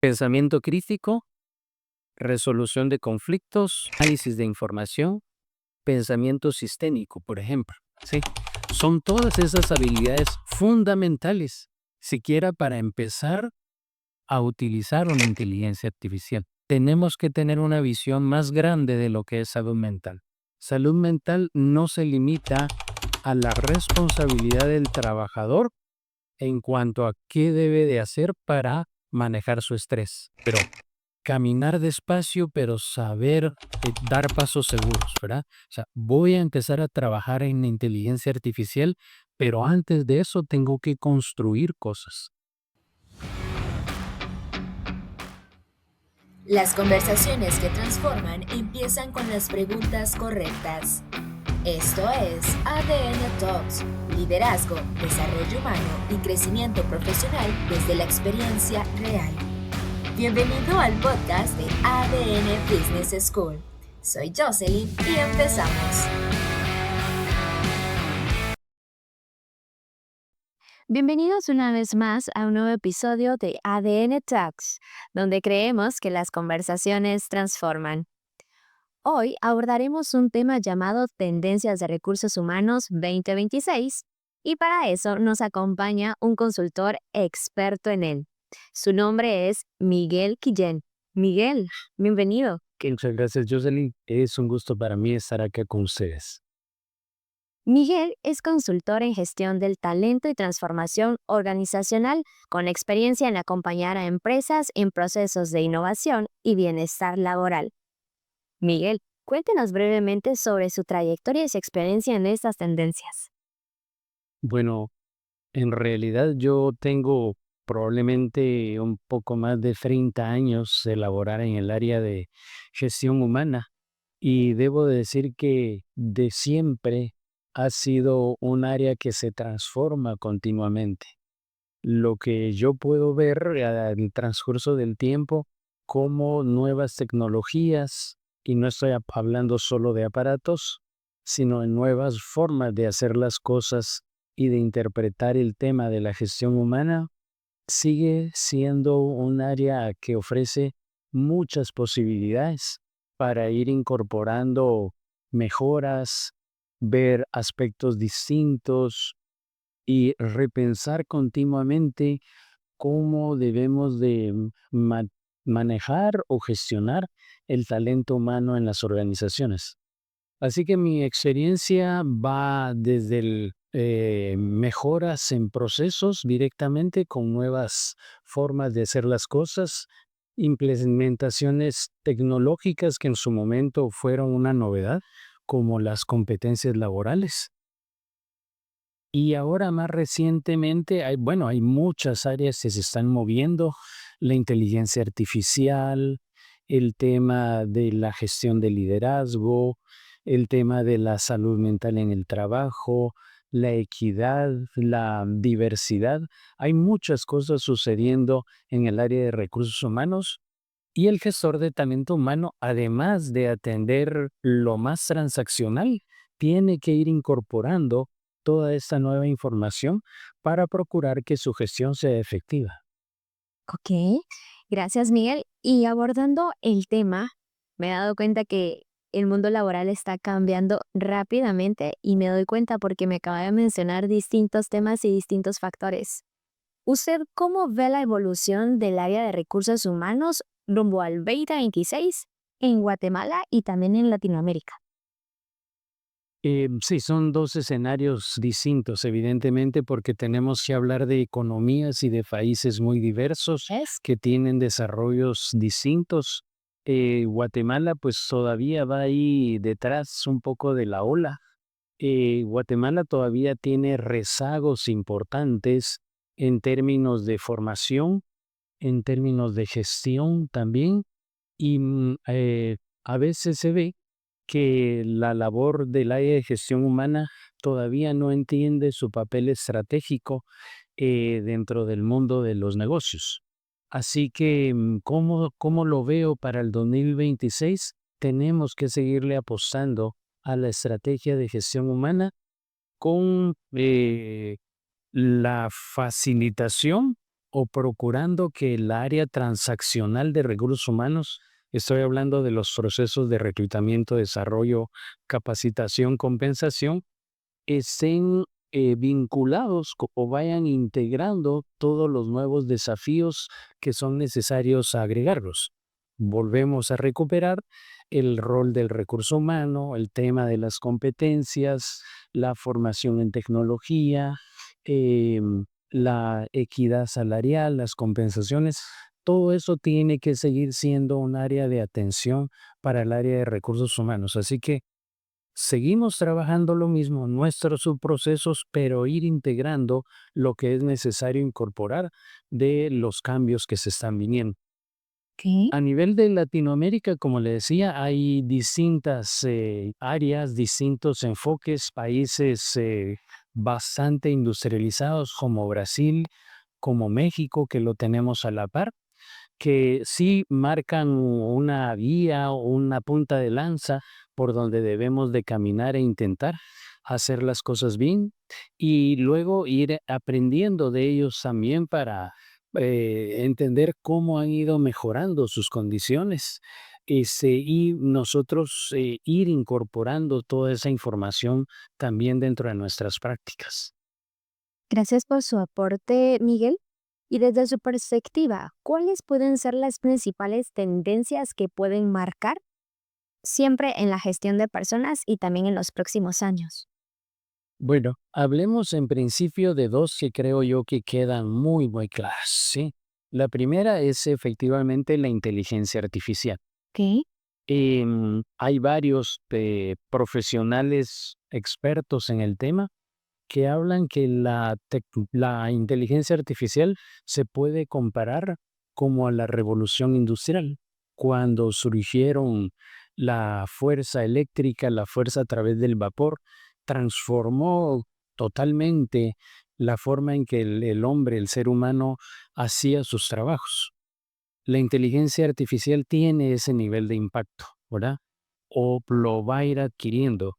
Pensamiento crítico, resolución de conflictos, análisis de información, pensamiento sistémico, por ejemplo, ¿sí? Son todas esas habilidades fundamentales, siquiera para empezar a utilizar una inteligencia artificial. Tenemos que tener una visión más grande de lo que es salud mental. Salud mental no se limita a la responsabilidad del trabajador en cuanto a qué debe de hacer para manejar su estrés, pero caminar despacio, pero saber dar pasos seguros, ¿verdad? O sea, voy a empezar a trabajar en inteligencia artificial, pero antes de eso tengo que construir cosas. Las conversaciones que transforman empiezan con las preguntas correctas. Esto es ADN Talks, liderazgo, desarrollo humano y crecimiento profesional desde la experiencia real. Bienvenido al podcast de ADN Business School. Soy Jocelyn y empezamos. Bienvenidos una vez más a un nuevo episodio de ADN Talks, donde creemos que las conversaciones transforman. Hoy abordaremos un tema llamado Tendencias de Recursos Humanos 2026 y para eso nos acompaña un consultor experto en él. Su nombre es Miguel Quillén. Miguel, bienvenido. Muchas gracias, Jocelyn. Es un gusto para mí estar acá con ustedes. Miguel es consultor en gestión del talento y transformación organizacional, con experiencia en acompañar a empresas en procesos de innovación y bienestar laboral. Miguel, cuéntenos brevemente sobre su trayectoria y su experiencia en estas tendencias. Bueno, en realidad yo tengo probablemente un poco más de 30 años de laborar en el área de gestión humana. Y debo decir que de siempre ha sido un área que se transforma continuamente. Lo que yo puedo ver al transcurso del tiempo, como nuevas tecnologías, y no estoy hablando solo de aparatos, sino en nuevas formas de hacer las cosas y de interpretar el tema de la gestión humana, sigue siendo un área que ofrece muchas posibilidades para ir incorporando mejoras, ver aspectos distintos y repensar continuamente cómo debemos de manejar o gestionar el talento humano en las organizaciones. Así que mi experiencia va desde mejoras en procesos directamente con nuevas formas de hacer las cosas, implementaciones tecnológicas que en su momento fueron una novedad, como las competencias laborales. Y ahora más recientemente, hay muchas áreas que se están moviendo, la inteligencia artificial, el tema de la gestión de liderazgo, el tema de la salud mental en el trabajo, la equidad, la diversidad. Hay muchas cosas sucediendo en el área de recursos humanos y el gestor de talento humano, además de atender lo más transaccional, tiene que ir incorporando toda esta nueva información para procurar que su gestión sea efectiva. Ok, gracias Miguel. Y abordando el tema, me he dado cuenta que el mundo laboral está cambiando rápidamente y me doy cuenta porque me acaba de mencionar distintos temas y distintos factores. ¿Usted cómo ve la evolución del área de recursos humanos rumbo al 2026 en Guatemala y también en Latinoamérica? Sí, son dos escenarios distintos, evidentemente, porque tenemos que hablar de economías y de países muy diversos Es que tienen desarrollos distintos. Guatemala, pues todavía va ahí detrás un poco de la ola. Guatemala todavía tiene rezagos importantes en términos de formación, en términos de gestión también, y a veces se ve que la labor del área de gestión humana todavía no entiende su papel estratégico dentro del mundo de los negocios. Así que, ¿cómo lo veo para el 2026? Tenemos que seguirle apostando a la estrategia de gestión humana con la facilitación o procurando que el área transaccional de recursos humanos, estoy hablando de los procesos de reclutamiento, desarrollo, capacitación, compensación, estén vinculados o vayan integrando todos los nuevos desafíos que son necesarios agregarlos. Volvemos a recuperar el rol del recurso humano, el tema de las competencias, la formación en tecnología, la equidad salarial, las compensaciones. Todo eso tiene que seguir siendo un área de atención para el área de recursos humanos. Así que seguimos trabajando lo mismo, nuestros subprocesos, pero ir integrando lo que es necesario incorporar de los cambios que se están viniendo. Ok. A nivel de Latinoamérica, como le decía, hay distintas áreas, distintos enfoques, países bastante industrializados como Brasil, como México, que lo tenemos a la par, que sí marcan una guía o una punta de lanza por donde debemos de caminar e intentar hacer las cosas bien y luego ir aprendiendo de ellos también para entender cómo han ido mejorando sus condiciones. Y nosotros ir incorporando toda esa información también dentro de nuestras prácticas. Gracias por su aporte, Miguel. Y desde su perspectiva, ¿cuáles pueden ser las principales tendencias que pueden marcar siempre en la gestión de personas y también en los próximos años? Bueno, hablemos en principio de dos que creo yo que quedan muy, muy claras, ¿sí? La primera es efectivamente la inteligencia artificial. Ok. Hay varios profesionales expertos en el tema que hablan que la inteligencia artificial se puede comparar como a la revolución industrial, cuando surgieron la fuerza eléctrica, la fuerza a través del vapor, transformó totalmente la forma en que el hombre, el ser humano, hacía sus trabajos. La inteligencia artificial tiene ese nivel de impacto, ¿verdad? O lo va a ir adquiriendo.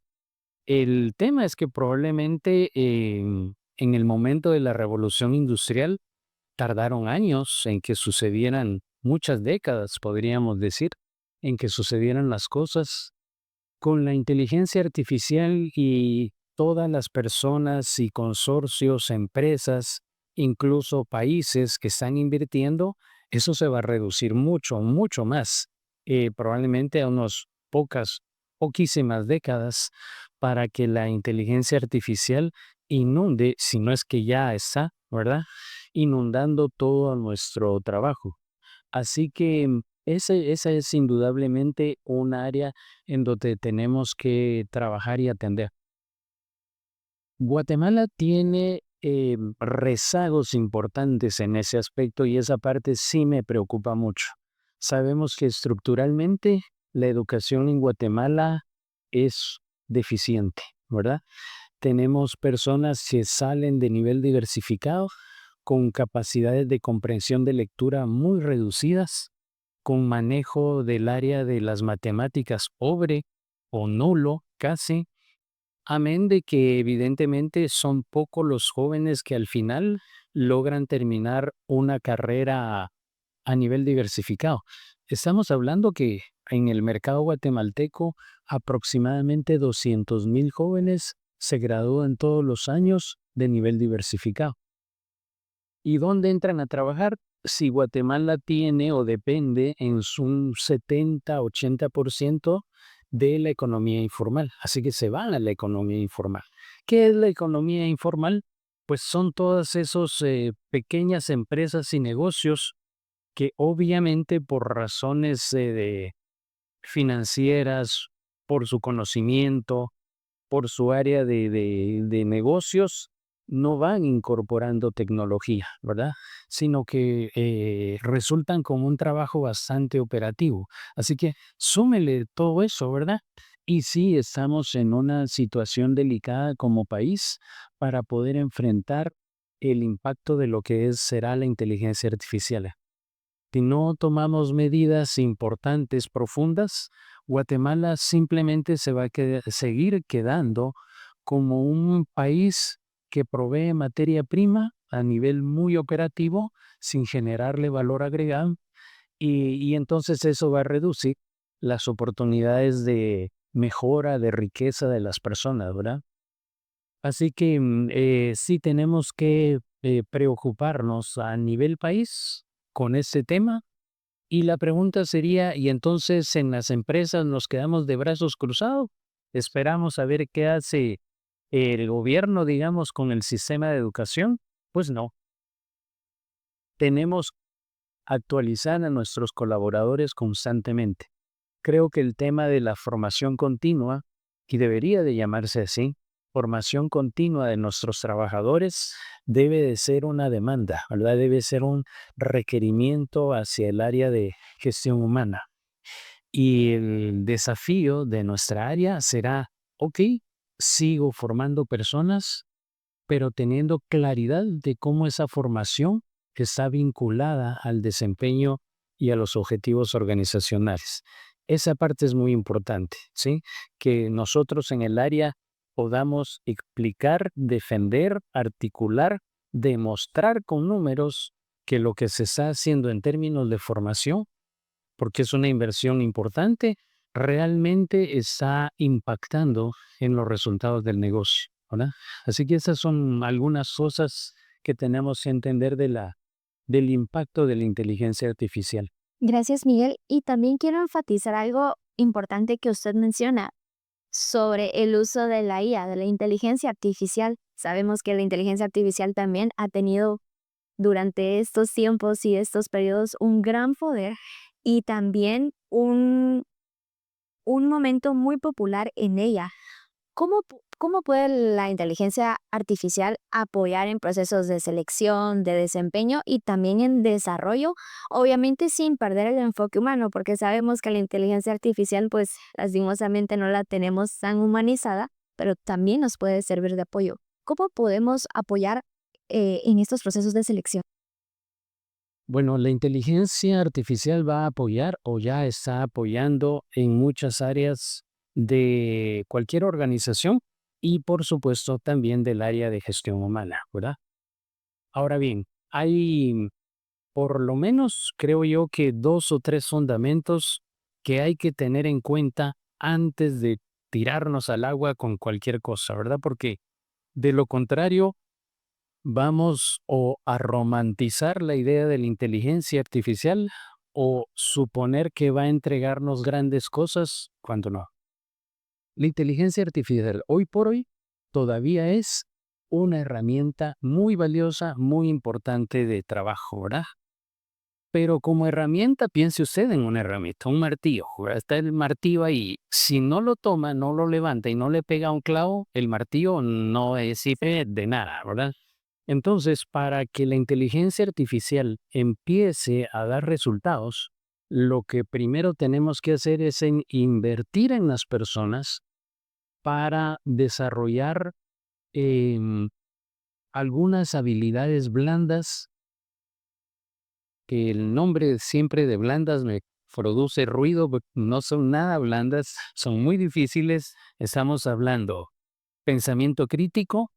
El tema es que probablemente en el momento de la revolución industrial tardaron años en que sucedieran, muchas décadas podríamos decir, en que sucedieran las cosas. Con la inteligencia artificial y todas las personas y consorcios, empresas, incluso países que están invirtiendo, eso se va a reducir mucho, mucho más, probablemente a unos poquísimas décadas para que la inteligencia artificial inunde, si no es que ya está, ¿verdad? Inundando todo nuestro trabajo. Así que esa es indudablemente un área en donde tenemos que trabajar y atender. Guatemala tiene rezagos importantes en ese aspecto y esa parte sí me preocupa mucho. Sabemos que estructuralmente la educación en Guatemala es deficiente, ¿verdad? Tenemos personas que salen de nivel diversificado con capacidades de comprensión de lectura muy reducidas, con manejo del área de las matemáticas pobre o nulo casi, amén de que evidentemente son pocos los jóvenes que al final logran terminar una carrera a nivel diversificado. Estamos hablando que en el mercado guatemalteco aproximadamente 200,000 jóvenes se gradúan todos los años de nivel diversificado. ¿Y dónde entran a trabajar? Si Guatemala tiene o depende en un 70-80% de la economía informal. Así que se van a la economía informal. ¿Qué es la economía informal? Pues son todas esas pequeñas empresas y negocios que obviamente por razones financieras, por su conocimiento, por su área de negocios, no van incorporando tecnología, ¿verdad? Sino que resultan como un trabajo bastante operativo. Así que súmele todo eso, ¿verdad? Y sí, estamos en una situación delicada como país para poder enfrentar el impacto de lo que será la inteligencia artificial. Si no tomamos medidas importantes, profundas, Guatemala simplemente se va a seguir quedando como un país que provee materia prima a nivel muy operativo sin generarle valor agregado y entonces eso va a reducir las oportunidades de mejora, de riqueza de las personas, ¿verdad? Así que sí tenemos que preocuparnos a nivel país con este tema. Y la pregunta sería, ¿y entonces en las empresas nos quedamos de brazos cruzados? ¿Esperamos a ver qué hace el gobierno, digamos, con el sistema de educación? Pues no, tenemos que actualizar a nuestros colaboradores constantemente. Creo que el tema de la formación continua, y debería de llamarse así, formación continua de nuestros trabajadores, debe de ser una demanda, ¿verdad? Debe ser un requerimiento hacia el área de gestión humana. Y el desafío de nuestra área será, ok, sigo formando personas, pero teniendo claridad de cómo esa formación está vinculada al desempeño y a los objetivos organizacionales. Esa parte es muy importante, ¿sí? Que nosotros en el área podamos explicar, defender, articular, demostrar con números que lo que se está haciendo en términos de formación, porque es una inversión importante, realmente está impactando en los resultados del negocio, ¿verdad? Así que esas son algunas cosas que tenemos que entender del impacto de la inteligencia artificial. Gracias, Miguel. Y también quiero enfatizar algo importante que usted menciona sobre el uso de la IA, de la inteligencia artificial. Sabemos que la inteligencia artificial también ha tenido durante estos tiempos y estos periodos un gran poder y también un momento muy popular en ella. ¿Cómo puede la inteligencia artificial apoyar en procesos de selección, de desempeño y también en desarrollo? Obviamente sin perder el enfoque humano, porque sabemos que la inteligencia artificial, pues lastimosamente no la tenemos tan humanizada, pero también nos puede servir de apoyo. ¿Cómo podemos apoyar en estos procesos de selección? Bueno, la inteligencia artificial va a apoyar o ya está apoyando en muchas áreas de cualquier organización y por supuesto también del área de gestión humana, ¿verdad? Ahora bien, hay por lo menos creo yo que 2 o 3 fundamentos que hay que tener en cuenta antes de tirarnos al agua con cualquier cosa, ¿verdad? Porque de lo contrario, vamos o a romantizar la idea de la inteligencia artificial o suponer que va a entregarnos grandes cosas cuando no. La inteligencia artificial hoy por hoy todavía es una herramienta muy valiosa, muy importante de trabajo, ¿verdad? Pero como herramienta, piense usted en una herramienta, un martillo, ¿verdad? Está el martillo ahí. Si no lo toma, no lo levanta y no le pega un clavo, el martillo no sirve de nada, ¿verdad? Entonces, para que la inteligencia artificial empiece a dar resultados, lo que primero tenemos que hacer es invertir en las personas para desarrollar em, algunas habilidades blandas, que el nombre siempre de blandas me produce ruido, porque no son nada blandas, son muy difíciles. Estamos hablando pensamiento crítico,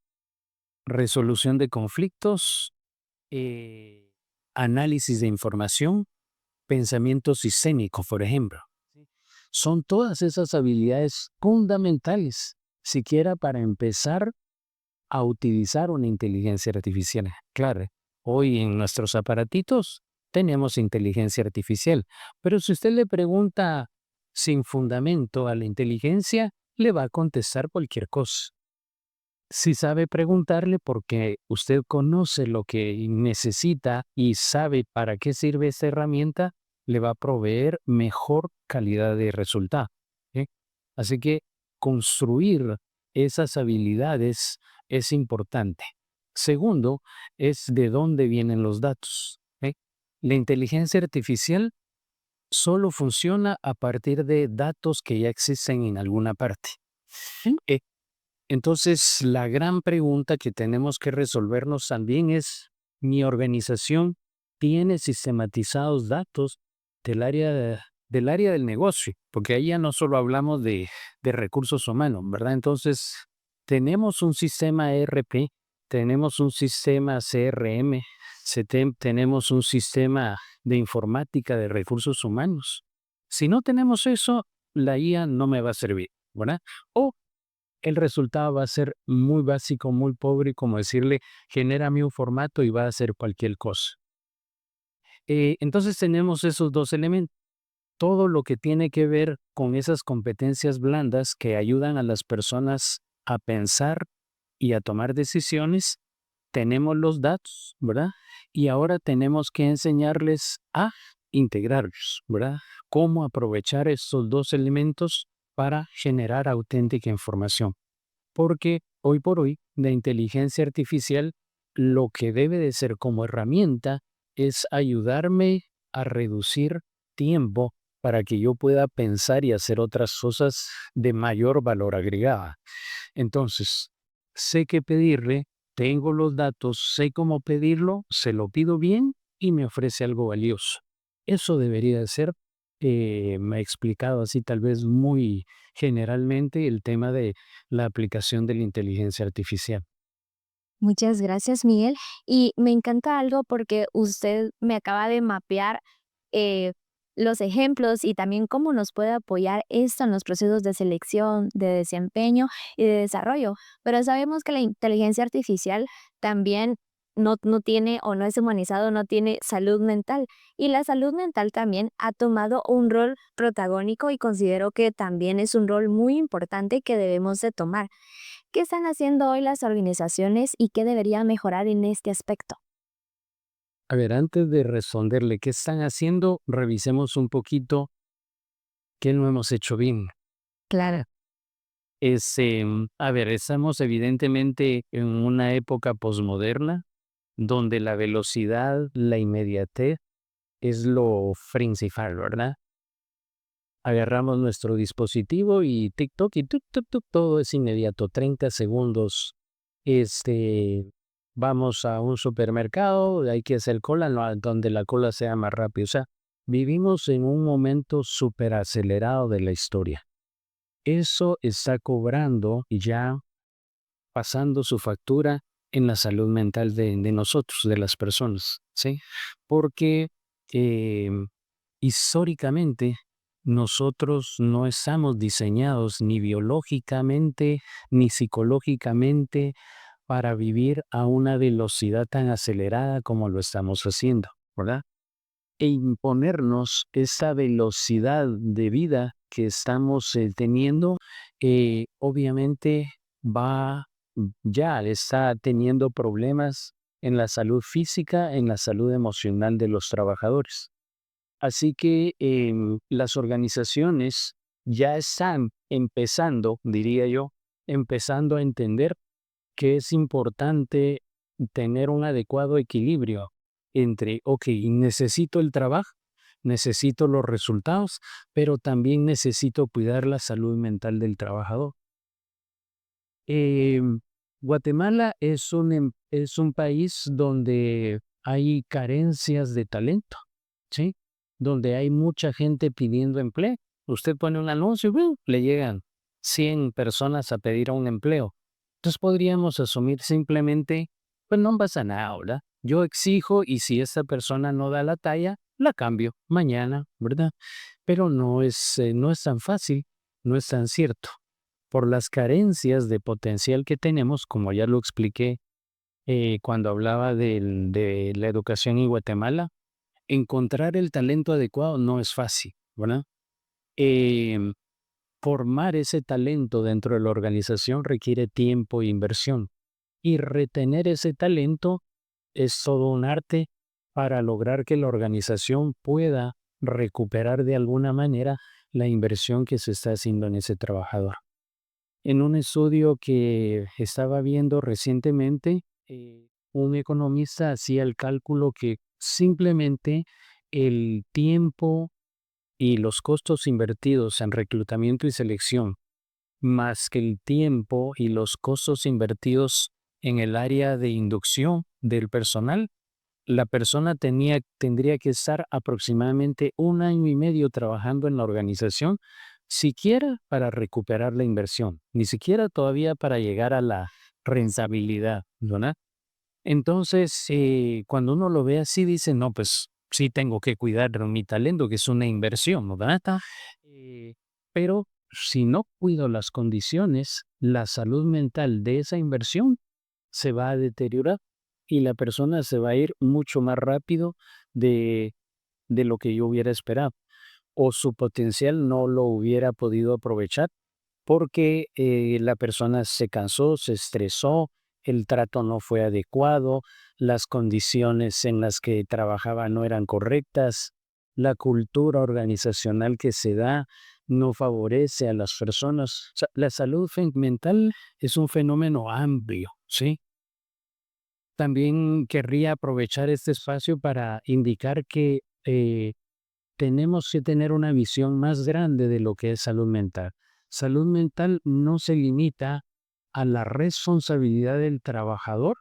resolución de conflictos, eh, análisis de información, pensamiento sistémico, por ejemplo. Sí. Son todas esas habilidades fundamentales, siquiera para empezar a utilizar una inteligencia artificial. Claro, hoy en nuestros aparatitos tenemos inteligencia artificial, pero si usted le pregunta sin fundamento a la inteligencia, le va a contestar cualquier cosa. Si sabe preguntarle porque usted conoce lo que necesita y sabe para qué sirve esta herramienta, le va a proveer mejor calidad de resultado. ¿Sí? Así que construir esas habilidades es importante. Segundo, es de dónde vienen los datos. ¿Sí? La inteligencia artificial solo funciona a partir de datos que ya existen en alguna parte. ¿Sí? Entonces, la gran pregunta que tenemos que resolvernos también es, ¿mi organización tiene sistematizados datos del del área del negocio? Porque ahí ya no solo hablamos de recursos humanos, ¿verdad? Entonces, tenemos un sistema ERP tenemos un sistema CRM, tenemos un sistema de informática de recursos humanos. Si no tenemos eso, la IA no me va a servir, ¿verdad? O el resultado va a ser muy básico, muy pobre, como decirle, genérame un formato y va a hacer cualquier cosa. Entonces tenemos esos dos elementos. Todo lo que tiene que ver con esas competencias blandas que ayudan a las personas a pensar y a tomar decisiones, tenemos los datos, ¿verdad? Y ahora tenemos que enseñarles a integrarlos, ¿verdad? Cómo aprovechar estos dos elementos para generar auténtica información. Porque hoy por hoy la inteligencia artificial lo que debe de ser como herramienta es ayudarme a reducir tiempo para que yo pueda pensar y hacer otras cosas de mayor valor agregada. Entonces, sé qué pedirle, tengo los datos, sé cómo pedirlo, se lo pido bien y me ofrece algo valioso. Eso debería de ser, me he explicado así tal vez muy generalmente el tema de la aplicación de la inteligencia artificial. Muchas gracias, Miguel. Y me encanta algo porque usted me acaba de mapear eh, los ejemplos y también cómo nos puede apoyar esto en los procesos de selección, de desempeño y de desarrollo. Pero sabemos que la inteligencia artificial también no tiene o no es humanizado, no tiene salud mental. Y la salud mental también ha tomado un rol protagónico y considero que también es un rol muy importante que debemos de tomar. ¿Qué están haciendo hoy las organizaciones y qué deberían mejorar en este aspecto? A ver, antes de responderle qué están haciendo, revisemos un poquito qué no hemos hecho bien. Claro. A ver, estamos evidentemente en una época posmoderna donde la velocidad, la inmediatez es lo principal, ¿verdad? Agarramos nuestro dispositivo y TikTok y tuk, tuk, tuk, todo es inmediato, 30 segundos. Vamos a un supermercado, hay que hacer cola, no, donde la cola sea más rápido. O sea, vivimos en un momento súper acelerado de la historia. Eso está cobrando y ya pasando su factura en la salud mental de nosotros, de las personas, ¿sí? Porque em, históricamente nosotros no estamos diseñados ni biológicamente ni psicológicamente para vivir a una velocidad tan acelerada como lo estamos haciendo, ¿verdad? E imponernos esa velocidad de vida que estamos teniendo, obviamente va, ya está teniendo problemas en la salud física, en la salud emocional de los trabajadores. Así que las organizaciones ya están empezando, diría yo, empezando a entender que es importante tener un adecuado equilibrio entre, ok, necesito el trabajo, necesito los resultados, pero también necesito cuidar la salud mental del trabajador. Em, Guatemala es un país donde hay carencias de talento, ¿sí? Donde hay mucha gente pidiendo empleo. Usted pone un anuncio, ¡bum!, le llegan 100 personas a pedir un empleo. Entonces podríamos asumir simplemente, pues no pasa nada, ¿verdad? Yo exijo y si esta persona no da la talla, la cambio mañana, ¿verdad? Pero no es tan fácil, no es tan cierto por las carencias de potencial que tenemos, como ya lo expliqué cuando hablaba de la educación en Guatemala, encontrar el talento adecuado no es fácil, ¿verdad? Em, Formar ese talento dentro de la organización requiere tiempo e inversión y retener ese talento es todo un arte para lograr que la organización pueda recuperar de alguna manera la inversión que se está haciendo en ese trabajador. En un estudio que estaba viendo recientemente, un economista hacía el cálculo que simplemente el tiempo y los costos invertidos en reclutamiento y selección, más que el tiempo y los costos invertidos en el área de inducción del personal, la persona tendría que estar aproximadamente 1 año y medio trabajando en la organización, siquiera para recuperar la inversión, ni siquiera todavía para llegar a la rentabilidad. ¿verdad? Entonces, cuando uno lo ve así, dice, no, pues sí tengo que cuidar mi talento, que es una inversión, ¿verdad? Eh, pero si no cuido las condiciones, la salud mental de esa inversión se va a deteriorar y la persona se va a ir mucho más rápido de, de lo que yo hubiera esperado o su potencial no lo hubiera podido aprovechar porque la persona se cansó, se estresó, el trato no fue adecuado, las condiciones en las que trabajaba no eran correctas, la cultura organizacional que se da no favorece a las personas. O sea, la salud mental es un fenómeno amplio, ¿sí? También querría aprovechar este espacio para indicar que tenemos que tener una visión más grande de lo que es salud mental. Salud mental no se limita a la responsabilidad del trabajador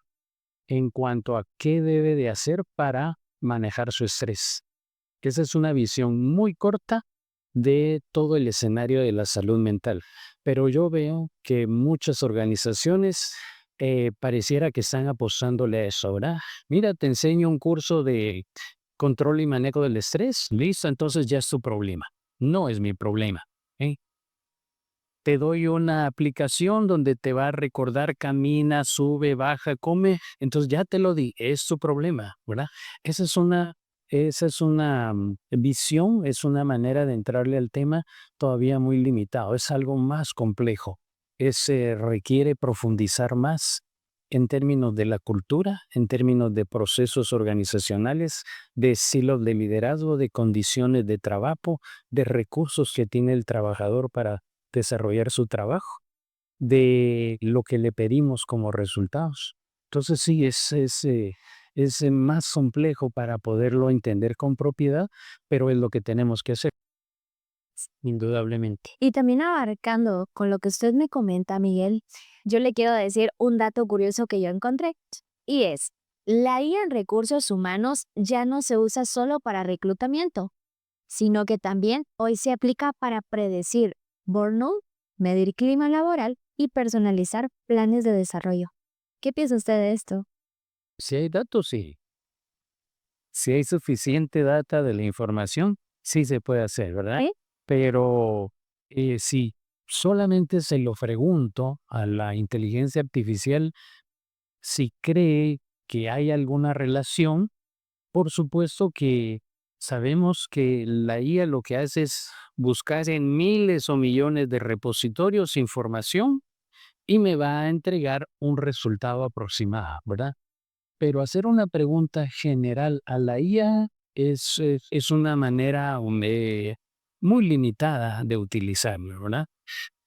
en cuanto a qué debe de hacer para manejar su estrés. Esa es una visión muy corta de todo el escenario de la salud mental. Pero yo veo que muchas organizaciones pareciera que están apostándole a eso, ¿verdad? Mira, te enseño un curso de control y manejo del estrés, listo, entonces ya es tu problema. No es mi problema. ¿Eh? Te doy una aplicación donde te va a recordar, camina, sube, baja, come, entonces ya te lo di, es tu problema, ¿verdad? Esa es una visión, es una manera de entrarle al tema todavía muy limitado, es algo más complejo, requiere profundizar más en términos de la cultura, en términos de procesos organizacionales, de estilos de liderazgo, de condiciones de trabajo, de recursos que tiene el trabajador para desarrollar su trabajo, de lo que le pedimos como resultados. Entonces sí, es más complejo para poderlo entender con propiedad, pero es lo que tenemos que hacer, indudablemente. Y también abarcando con lo que usted me comenta, Miguel, yo le quiero decir un dato curioso que yo encontré y es, la IA en recursos humanos ya no se usa solo para reclutamiento, sino que también hoy se aplica para predecir burnout, medir clima laboral y personalizar planes de desarrollo. ¿Qué piensa usted de esto? Si hay datos, sí. Si hay suficiente data de la información, sí se puede hacer, ¿verdad? ¿Sí? Pero si solamente se lo pregunto a la inteligencia artificial si cree que hay alguna relación, por supuesto que sabemos que la IA lo que hace es buscar en miles o millones de repositorios información y me va a entregar un resultado aproximado, ¿verdad? Pero hacer una pregunta general a la IA es una manera muy limitada de utilizarlo, ¿verdad?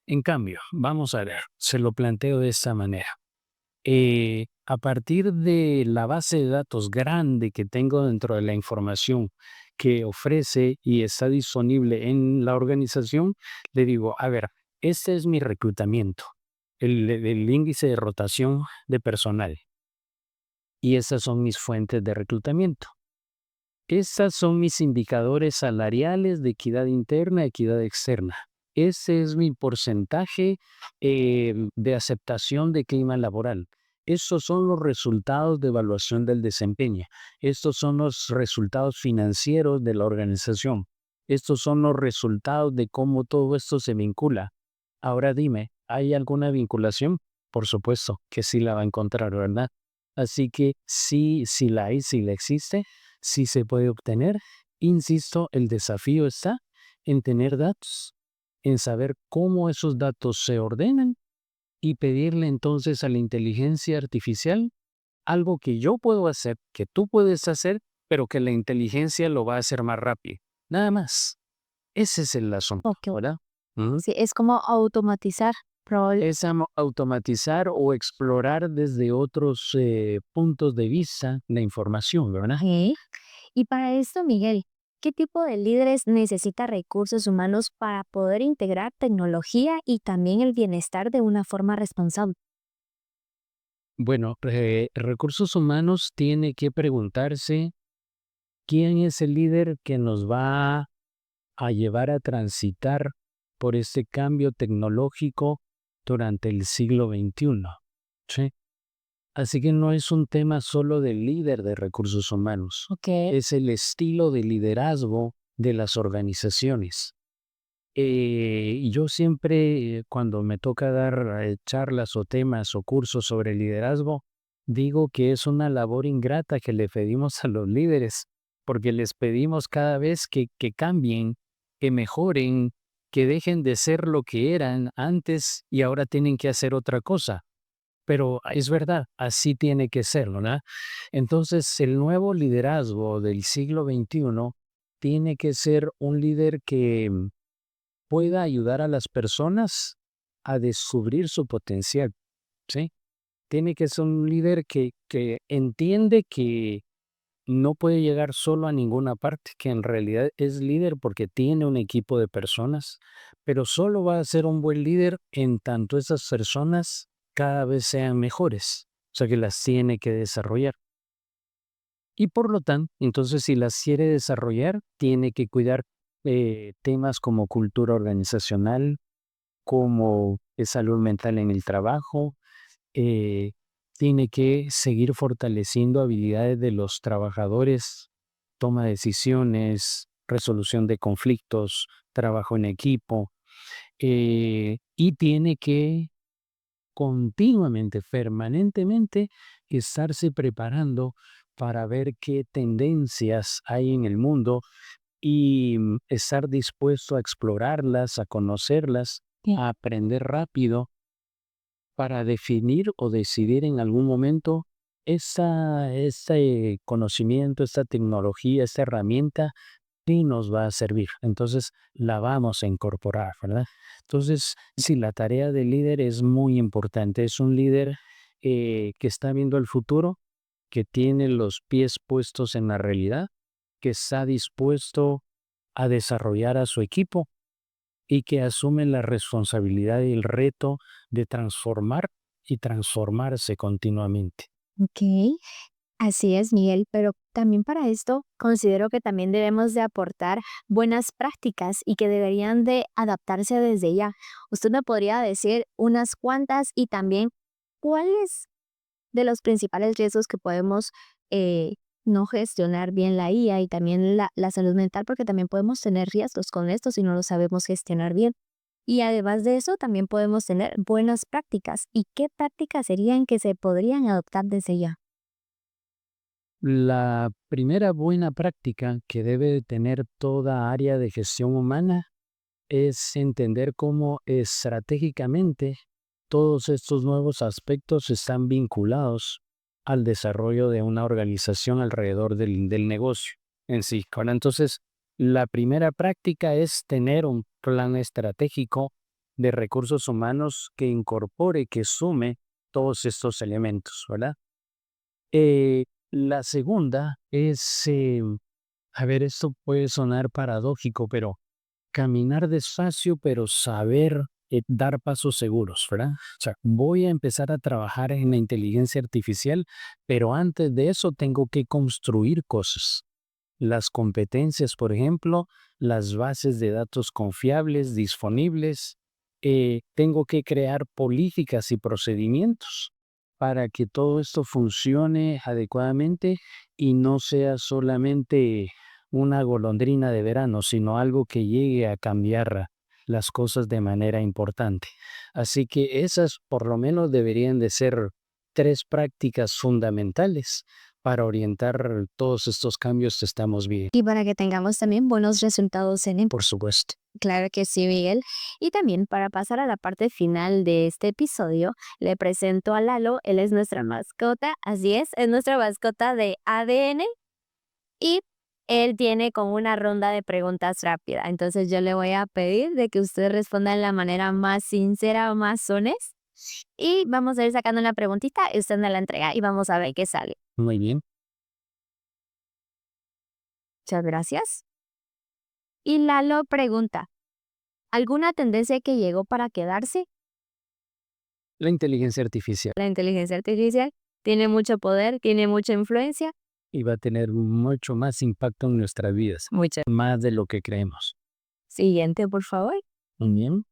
En cambio, vamos a ver, se lo planteo de esta manera. A partir de la base de datos grande que tengo dentro de la información que ofrece y está disponible en la organización, le digo, a ver, este es mi reclutamiento, el índice de rotación de personal y estas son mis fuentes de reclutamiento. Estas son mis indicadores salariales de equidad interna, equidad externa. Ese es mi porcentaje de aceptación de clima laboral. Estos son los resultados de evaluación del desempeño. Estos son los resultados financieros de la organización. Estos son los resultados de cómo todo esto se vincula. Ahora dime, ¿hay alguna vinculación? Por supuesto que sí la va a encontrar, ¿verdad? Así que sí, sí la hay, sí la existe, sí se puede obtener. Insisto, el desafío está en tener datos, en saber cómo esos datos se ordenan y pedirle entonces a la inteligencia artificial algo que yo puedo hacer, que tú puedes hacer, pero que la inteligencia lo va a hacer más rápido. Nada más. Ese es el asunto, Ok. ¿verdad? Ujú. Sí, es como automatizar. Es automatizar o explorar desde otros puntos de vista la información, ¿verdad? Ok. Y para esto, Miguel, ¿qué tipo de líderes necesita recursos humanos para poder integrar tecnología y también el bienestar de una forma responsable? Bueno, recursos humanos tiene que preguntarse quién es el líder que nos va a llevar a transitar por este cambio tecnológico durante el siglo XXI. ¿Sí? Así que no es un tema solo del líder de recursos humanos, Ok. es el estilo de liderazgo de las organizaciones. Yo siempre, cuando me toca dar charlas o temas o cursos sobre liderazgo, digo que es una labor ingrata que le pedimos a los líderes, porque les pedimos cada vez que cambien, que mejoren, que dejen de ser lo que eran antes y ahora tienen que hacer otra cosa. Pero es verdad, así tiene que ser, ¿verdad? Entonces, el nuevo liderazgo del siglo XXI tiene que ser un líder que pueda ayudar a las personas a descubrir su potencial, ¿sí? Tiene que ser un líder que entiende que no puede llegar solo a ninguna parte, que en realidad es líder porque tiene un equipo de personas, pero solo va a ser un buen líder en tanto esas personas cada vez sean mejores, o sea que las tiene que desarrollar. Y por lo tanto, entonces si las quiere desarrollar, tiene que cuidar temas como cultura organizacional, como salud mental en el trabajo, eh, tiene que seguir fortaleciendo habilidades de los trabajadores, toma de decisiones, resolución de conflictos, trabajo en equipo, y tiene que continuamente, permanentemente, estarse preparando para ver qué tendencias hay en el mundo y estar dispuesto a explorarlas, a conocerlas, Sí. a aprender rápido para definir o decidir en algún momento ese conocimiento, esta tecnología, esta herramienta sí nos va a servir. Entonces la vamos a incorporar, ¿verdad? Entonces, sí, la tarea del líder es muy importante. Es un líder que está viendo el futuro, que tiene los pies puestos en la realidad, que está dispuesto a desarrollar a su equipo y que asume la responsabilidad y el reto de transformar y transformarse continuamente. Ok. Así es, Miguel, pero también para esto considero que también debemos de aportar buenas prácticas y que deberían de adaptarse desde ya. ¿Usted me podría decir unas cuantas y también cuáles de los principales riesgos que podemos eh, no gestionar bien la IA y también la salud mental, porque también podemos tener riesgos con esto si no lo sabemos gestionar bien? Y además de eso, también podemos tener buenas prácticas. ¿Y qué prácticas serían que se podrían adoptar desde ya? La primera buena práctica que debe de tener toda área de gestión humana es entender cómo estratégicamente todos estos nuevos aspectos están vinculados al desarrollo de una organización alrededor del negocio en sí. Ahora, entonces, la primera práctica es tener un plan estratégico de recursos humanos que incorpore, que sume todos estos elementos, ¿verdad? La segunda es, a ver, esto puede sonar paradójico, pero caminar despacio, pero saber dar pasos seguros, ¿verdad? O sea, voy a empezar a trabajar en la inteligencia artificial, pero antes de eso tengo que construir cosas. Las competencias, por ejemplo, las bases de datos confiables, disponibles. Tengo que crear políticas y procedimientos para que todo esto funcione adecuadamente y no sea solamente una golondrina de verano, sino algo que llegue a cambiar las cosas de manera importante. Así que esas por lo menos deberían de ser tres prácticas fundamentales para orientar todos estos cambios que estamos viendo. Y para que tengamos también buenos resultados en el... Por supuesto. Claro que sí, Miguel. Y también para pasar a la parte final de este episodio, le presento a Lalo. Él es nuestra mascota, así es nuestra mascota de ADN y él tiene como una ronda de preguntas rápida. Entonces yo le voy a pedir de que usted responda de la manera más sincera o más honesta. Y vamos a ir sacando una preguntita y usted me la entrega y vamos a ver qué sale. Muy bien. Muchas gracias. Y Lalo pregunta, ¿alguna tendencia que llegó para quedarse? La inteligencia artificial La inteligencia artificial tiene mucho poder, tiene mucha influencia. y va a tener mucho más impacto en nuestras vidas, Muchas. más de lo que creemos. Siguiente, por favor. Muy bien.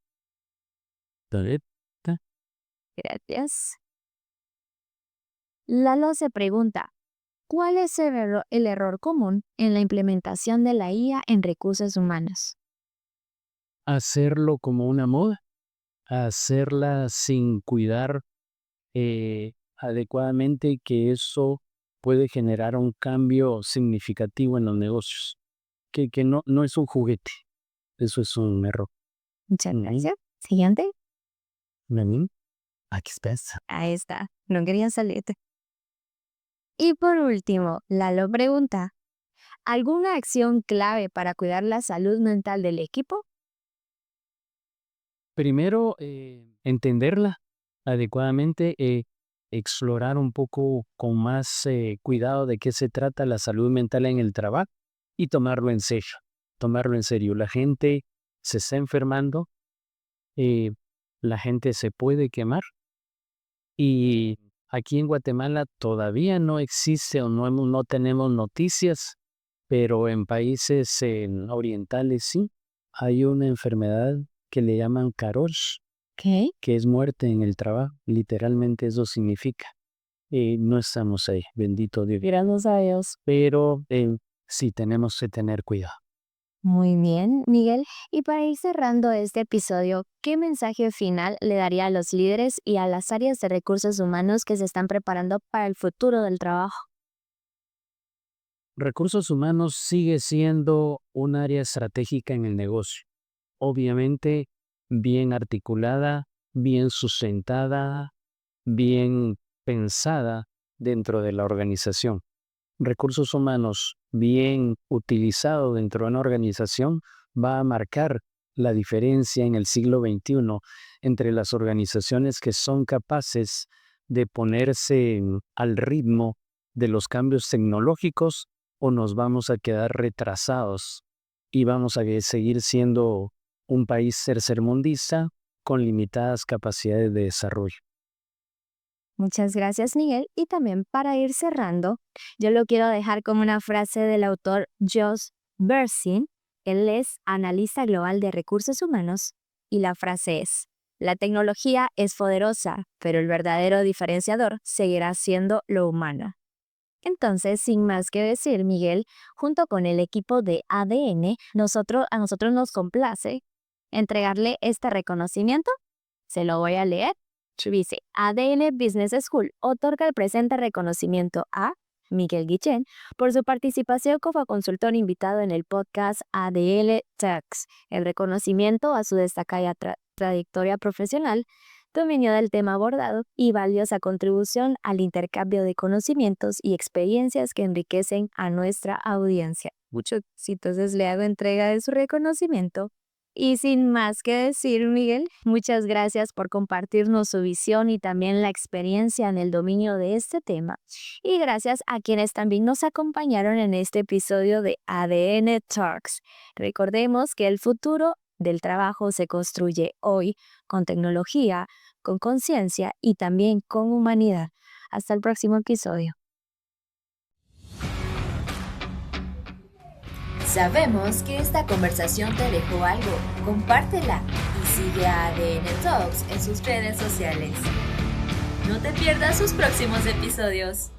A ver, Gracias. Lalo se pregunta, ¿cuál es el error común en la implementación de la IA en recursos humanos? Hacerlo como una moda, hacerla sin cuidar adecuadamente, que eso puede generar un cambio significativo en los negocios, que no es un juguete, eso es un error. Muchas Ujú. gracias. Siguiente. Ujú. Aquí estás. Ahí está. No quería salirte. Y por último, Lalo pregunta, ¿alguna acción clave para cuidar la salud mental del equipo? Primero, entenderla adecuadamente, explorar un poco con más cuidado de qué se trata la salud mental en el trabajo y tomarlo en serio, tomarlo en serio. La gente se está enfermando, eh, la gente se puede quemar y aquí en Guatemala todavía no existe o no tenemos noticias, pero en países orientales sí, hay una enfermedad que le llaman Karosh, ¿Qué? que es muerte en el trabajo, literalmente eso significa. No estamos ahí, bendito Dios. Gracias a Dios. Pero sí tenemos que tener cuidado. Muy bien, Miguel. Y para ir cerrando este episodio, ¿qué mensaje final le daría a los líderes y a las áreas de recursos humanos que se están preparando para el futuro del trabajo? Recursos humanos sigue siendo un área estratégica en el negocio. Obviamente, bien articulada, bien sustentada, bien pensada dentro de la organización. Recursos humanos bien utilizado dentro de una organización va a marcar la diferencia en el siglo XXI entre las organizaciones que son capaces de ponerse al ritmo de los cambios tecnológicos, o nos vamos a quedar retrasados y vamos a seguir siendo un país tercermundista con limitadas capacidades de desarrollo. Muchas gracias, Miguel. Y también para ir cerrando, yo lo quiero dejar como una frase del autor Josh Bersin. Él es analista global de recursos humanos y la frase es, la tecnología es poderosa, pero el verdadero diferenciador seguirá siendo lo humano. Entonces, sin más que decir, Miguel, junto con el equipo de ADN, a nosotros nos complace entregarle este reconocimiento. Se lo voy a leer. Dice, ADN Business School otorga el presente reconocimiento a Miguel Guillén por su participación como consultor invitado en el podcast ADN Talks. El reconocimiento a su destacada trayectoria profesional, dominio del tema abordado y valiosa contribución al intercambio de conocimientos y experiencias que enriquecen a nuestra audiencia. Muchos entonces le hago entrega de su reconocimiento. Y sin más que decir, Miguel, muchas gracias por compartirnos su visión y también la experiencia en el dominio de este tema. Y gracias a quienes también nos acompañaron en este episodio de ADN Talks. Recordemos que el futuro del trabajo se construye hoy con tecnología, con conciencia y también con humanidad. Hasta el próximo episodio. Sabemos que esta conversación te dejó algo. Compártela y sigue a ADN Talks en sus redes sociales. No te pierdas sus próximos episodios.